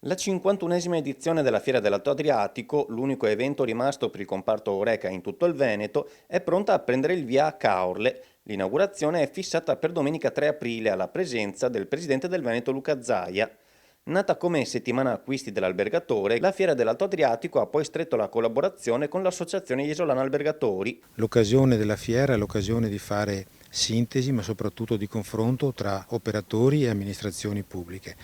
La 51esima edizione della Fiera dell'Alto Adriatico, l'unico evento rimasto per il comparto Horeca in tutto il Veneto, è pronta a prendere il via a Caorle. L'inaugurazione è fissata per domenica 3 aprile alla presenza del presidente del Veneto Luca Zaia. Nata come settimana acquisti dell'albergatore, la Fiera dell'Alto Adriatico ha poi stretto la collaborazione con l'Associazione Isolana Albergatori. L'occasione della fiera è l'occasione di fare sintesi, ma soprattutto di confronto tra operatori e amministrazioni pubbliche.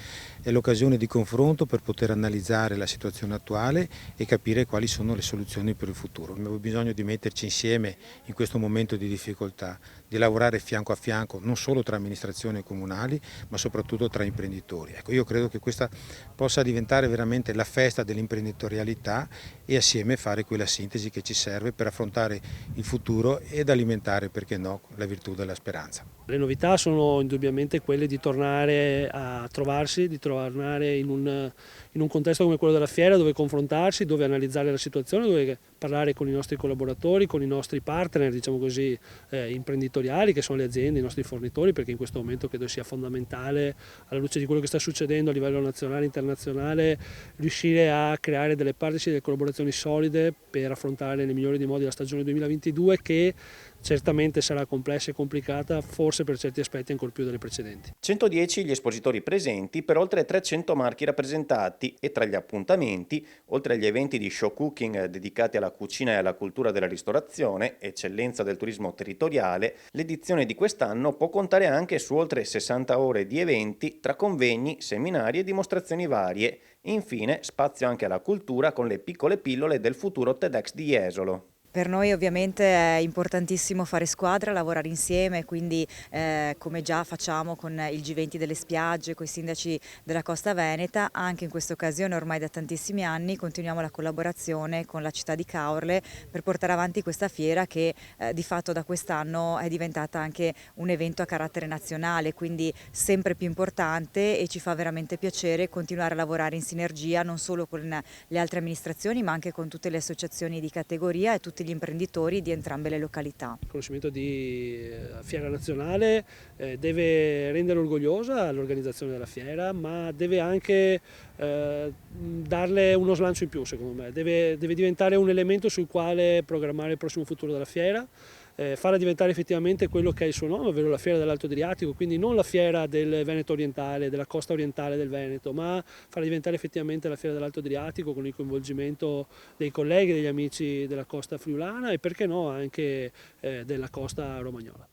È l'occasione di confronto per poter analizzare la situazione attuale e capire quali sono le soluzioni per il futuro. Abbiamo bisogno di metterci insieme in questo momento di difficoltà, di lavorare fianco a fianco non solo tra amministrazioni comunali, ma soprattutto tra imprenditori. Ecco, io credo che questa possa diventare veramente la festa dell'imprenditorialità e assieme fare quella sintesi che ci serve per affrontare il futuro ed alimentare, perché no, la virtù della speranza. Le novità sono indubbiamente quelle di tornare a trovarsi, di tornare in un contesto come quello della fiera, dove confrontarsi, dove analizzare la situazione, dove parlare con i nostri collaboratori, con i nostri partner, diciamo così, imprenditoriali, che sono le aziende, i nostri fornitori, perché in questo momento credo sia fondamentale, alla luce di quello che sta succedendo a livello nazionale e internazionale, riuscire a creare delle partnership, delle collaborazioni solide per affrontare nel migliore dei modi la stagione 2022, che certamente sarà complessa e complicata, forse per certi aspetti ancora più delle precedenti. 110 gli espositori presenti per oltre 300 marchi rappresentati e tra gli appuntamenti, oltre agli eventi di show cooking dedicati alla cucina e alla cultura della ristorazione, eccellenza del turismo territoriale, l'edizione di quest'anno può contare anche su oltre 60 ore di eventi tra convegni, seminari e dimostrazioni varie. Infine, spazio anche alla cultura con le piccole pillole del futuro TEDx di Jesolo. Per noi ovviamente è importantissimo fare squadra, lavorare insieme, quindi come già facciamo con il G20 delle spiagge, con i sindaci della Costa Veneta, anche in questa occasione ormai da tantissimi anni continuiamo la collaborazione con la città di Caorle per portare avanti questa fiera che di fatto da quest'anno è diventata anche un evento a carattere nazionale, quindi sempre più importante, e ci fa veramente piacere continuare a lavorare in sinergia non solo con le altre amministrazioni ma anche con tutte le associazioni di categoria e tutti gli imprenditori di entrambe le località. Il riconoscimento di Fiera Nazionale deve rendere orgogliosa l'organizzazione della fiera, ma deve anche darle uno slancio in più, secondo me. Deve diventare un elemento sul quale programmare il prossimo futuro della fiera, farla diventare effettivamente quello che è il suo nome, ovvero la Fiera dell'Alto Adriatico, quindi non la fiera del Veneto orientale, della costa orientale del Veneto, ma farla diventare effettivamente la Fiera dell'Alto Adriatico con il coinvolgimento dei colleghi, degli amici della costa friulana e perché no anche della costa romagnola.